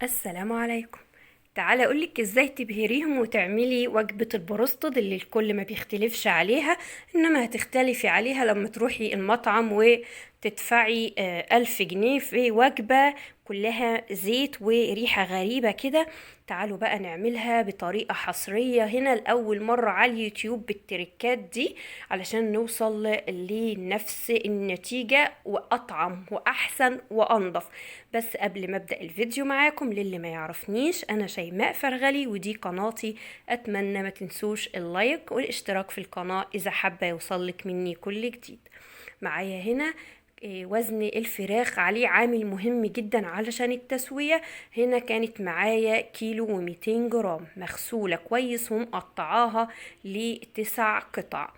السلام عليكم. تعالى اقولك ازاي تبهريهم وتعملي وجبة البروستد اللي الكل ما بيختلفش عليها، انما هتختلفي عليها لما تروحي المطعم وتدفعي 1000 جنيه في وجبة كلها زيت وريحة غريبة كده. تعالوا بقى نعملها بطريقة حصرية هنا لأول مرة على اليوتيوب بالتركات دي، علشان نوصل لنفس النتيجة وأطعم وأحسن وأنضف. بس قبل ما ابدا الفيديو معاكم، للي ما يعرفنيش، انا شيماء فرغلي ودي قناتي. اتمنى ما تنسوش اللايك والاشتراك في القناه اذا حابه يوصلك مني كل جديد. معايا هنا وزن الفراخ عليه عامل مهم جدا علشان التسوية. هنا كانت معايا كيلو و200 جرام مغسولة كويس ومقطعاها ل9 قطع.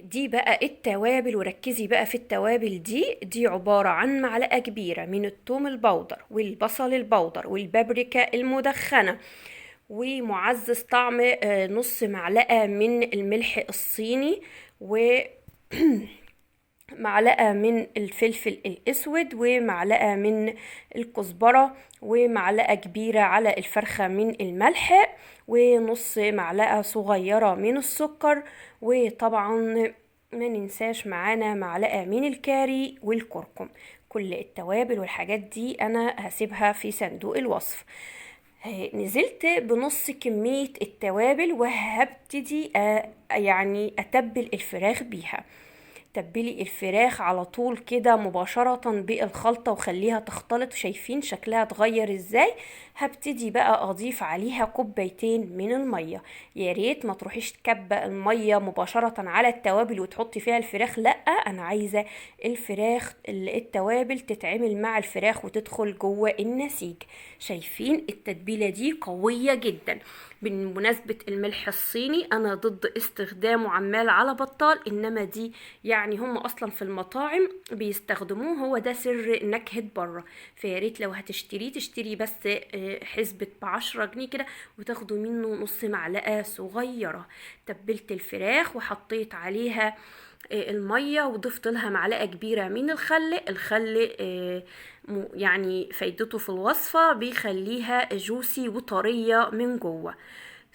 دي بقى التوابل، وركزي بقى في التوابل دي عبارة عن معلقة كبيرة من الثوم البودر والبصل البودر والبابريكا المدخنة ومعزز طعم، نص معلقة من الملح الصيني، معلقة من الفلفل الأسود ومعلقة من الكزبرة ومعلقة كبيرة على الفرخة من الملح ونص معلقة صغيرة من السكر، وطبعا ما ننساش معانا معلقة من الكاري والكركم. كل التوابل والحاجات دي أنا هسيبها في صندوق الوصف. نزلت بنص كمية التوابل وهبتدي يعني أتبل الفراخ بيها. تبلي الفراخ على طول كده مباشرة بالخلطة وخليها تختلط. شايفين شكلها اتغير ازاي؟ هبتدي بقى اضيف عليها كوبايتين من المية. يا ريت ما تروحيش تكبة المية مباشرة على التوابل وتحطي فيها الفراخ، لا، انا عايزة الفراخ التوابل تتعمل مع الفراخ وتدخل جوه النسيج. شايفين التتبيلة دي قوية جدا. بمناسبة الملح الصيني انا ضد استخدامه عمال على بطال، انما دي يعني هم اصلا في المطاعم بيستخدموه، هو ده سر نكهة بره. فياريت لو هتشتريه تشتري بس حسبة ب10 جنيه كده وتاخدوا منه نص معلقة صغيرة. تبلت الفراخ وحطيت عليها المية وضفت لها معلقة كبيرة من الخل يعني فايدته في الوصفة بيخليها جوسي وطرية من جوه.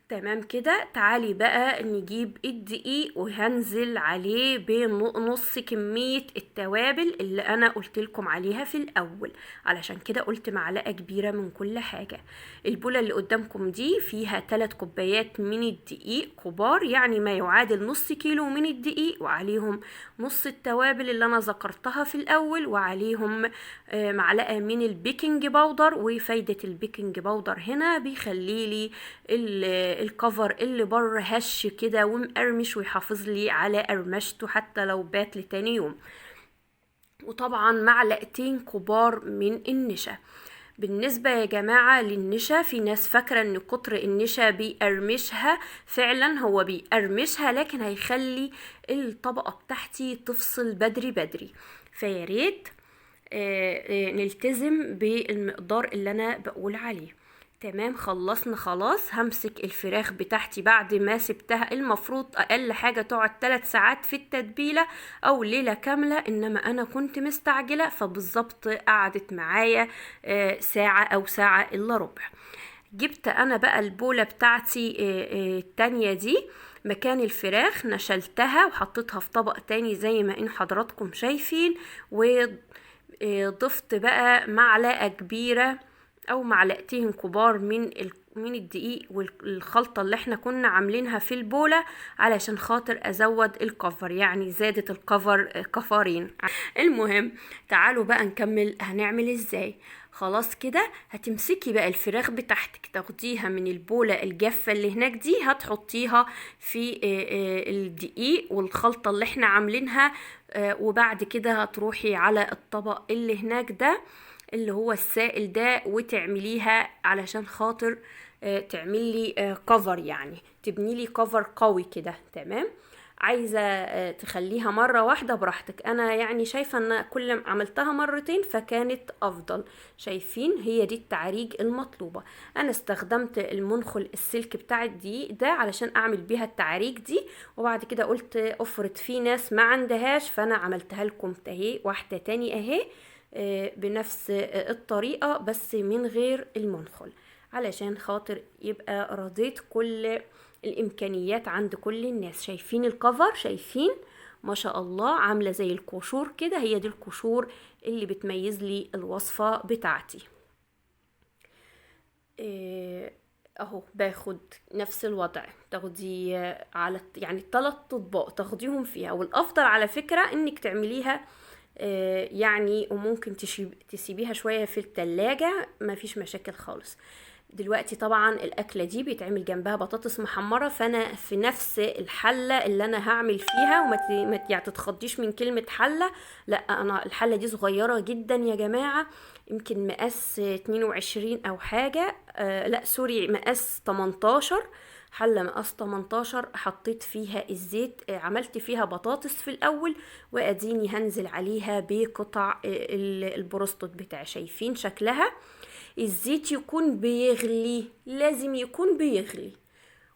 تمام كده. تعالي بقى نجيب الدقيق وهنزل عليه بنص كمية التوابل اللي انا قلت لكم عليها في الاول، علشان كده قلت معلقة كبيرة من كل حاجة. البولة اللي قدامكم دي فيها 3 كوبايات من الدقيق كبار، يعني ما يعادل نص كيلو من الدقيق، وعليهم نص التوابل اللي انا ذكرتها في الاول، وعليهم معلقة من البيكنج باودر. وفايدة البيكنج باودر هنا بيخلي لي الكفر اللي بره هش كده ومقرمش ويحافظ لي على قرمشته حتى لو بات لتاني يوم. وطبعا معلقتين كبار من النشا. بالنسبة يا جماعة للنشا، في ناس فاكرة ان كتر النشا بيقرمشها، فعلا هو بيقرمشها لكن هيخلي الطبقة بتاعتي تفصل بدري بدري. فياريت نلتزم بالمقدار اللي انا بقول عليه. تمام، خلصنا خلاص. همسك الفراخ بتاعتي بعد ما سبتها، المفروض اقل حاجة تقعد 3 ساعات في التتبيلة او ليلة كاملة، انما انا كنت مستعجلة فبالظبط قعدت معايا ساعة او ساعة الا ربع. جبت انا بقى البولة بتاعتي التانية دي مكان الفراخ، نشلتها وحطيتها في طبق تاني زي ما ان حضراتكم شايفين، وضفت بقى معلقة كبيرة او معلقتين كبار من الدقيق والخلطة اللي احنا كنا عاملينها في البولة، علشان خاطر ازود الكفر، يعني زادت الكفر كفرين. المهم تعالوا بقى نكمل هنعمل ازاي. خلاص كده هتمسكي بقى الفراخ بتاعتك، تاخديها من البولة الجافة اللي هناك دي، هتحطيها في الدقيق والخلطة اللي احنا عاملينها، وبعد كده هتروحي على الطبق اللي هناك ده اللي هو السائل ده وتعمليها علشان خاطر تعملي كفر، يعني تبني لي كفر قوي كده. تمام. عايزة تخليها مرة واحدة براحتك، انا يعني شايفة ان كل ما عملتها مرتين فكانت افضل. شايفين هي دي التعريج المطلوبة. انا استخدمت المنخل السلك بتاع الدقيق ده علشان اعمل بيها التعريج دي، وبعد كده قلت افرض في ناس ما عندهاش، فانا عملتها لكم اهي واحدة تاني اهي بنفس الطريقة بس من غير المنخل، علشان خاطر يبقى رضيت كل الامكانيات عند كل الناس. شايفين الكفر؟ شايفين ما شاء الله عاملة زي القشور كده، هي دي القشور اللي بتميز لي الوصفة بتاعتي. اهو باخد نفس الوضع، تاخدي على يعني 3 اطباق تاخديهم فيها، والافضل على فكرة انك تعمليها يعني، وممكن تسيبيها شوية في التلاجة، مفيش مشاكل خالص. دلوقتي طبعا الاكله دي بيتعمل جنبها بطاطس محمره، فانا في نفس الحله اللي انا هعمل فيها، يعني تتخضيش من كلمه حله، لا انا الحله دي صغيره جدا يا جماعه، يمكن مقاس 22 او حاجه، لا سوري مقاس 18، حله مقاس 18 حطيت فيها الزيت، عملت فيها بطاطس في الاول، واديني هنزل عليها بقطع البروستوت بتاعي. شايفين شكلها؟ الزيت يكون بيغلي، لازم يكون بيغلي،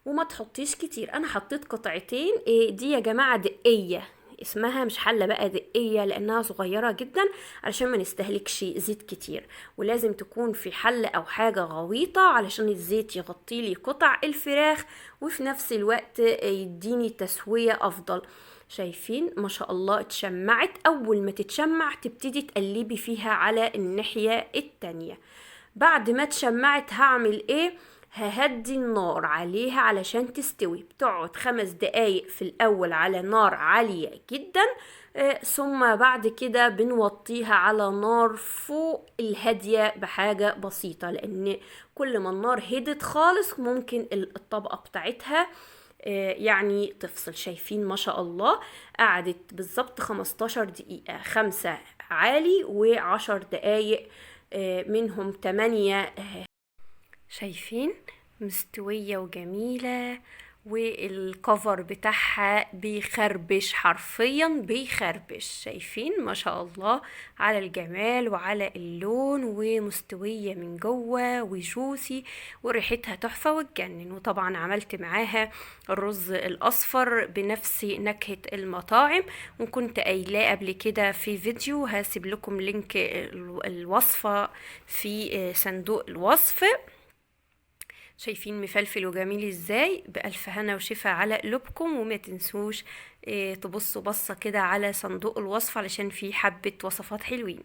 وما تحطيش كتير. انا حطيت قطعتين، دي يا جماعة دقية اسمها، مش حلة بقى، دقية لانها صغيرة جدا علشان ما نستهلكش زيت كتير، ولازم تكون في حلة او حاجة غويطة علشان الزيت يغطي لي قطع الفراخ، وفي نفس الوقت يديني تسوية افضل. شايفين ما شاء الله اتشمعت، اول ما تتشمع تبتدي تقلبي فيها على الناحية التانية. بعد ما اتشمعت هعمل ايه؟ ههدي النار عليها علشان تستوي، بتقعد 5 دقايق في الاول على نار عالية جدا، ثم بعد كده بنوطيها على نار فوق الهادية بحاجة بسيطة، لان كل ما النار هدت خالص ممكن الطبقة بتاعتها يعني تفصل. شايفين ما شاء الله قعدت بالظبط 15 دقيقة، 5 عالي و10 دقايق منهم 8. شايفين مستوية وجميلة، والكفر بتاعها بيخربش، حرفيا بيخربش. شايفين ما شاء الله على الجمال وعلى اللون، ومستوية من جوه وجوسي، وريحتها تحفة وتجنن. وطبعا عملت معاها الرز الاصفر بنفس نكهة المطاعم، وكنت قايلاه قبل كده في فيديو، هسيب لكم لينك الوصفة في صندوق الوصف. شايفين مفلفل وجميل ازاي؟ بألف هنا وشفا على قلوبكم، وما تنسوش تبصوا بصة كده على صندوق الوصف علشان فيه حبة وصفات حلوين.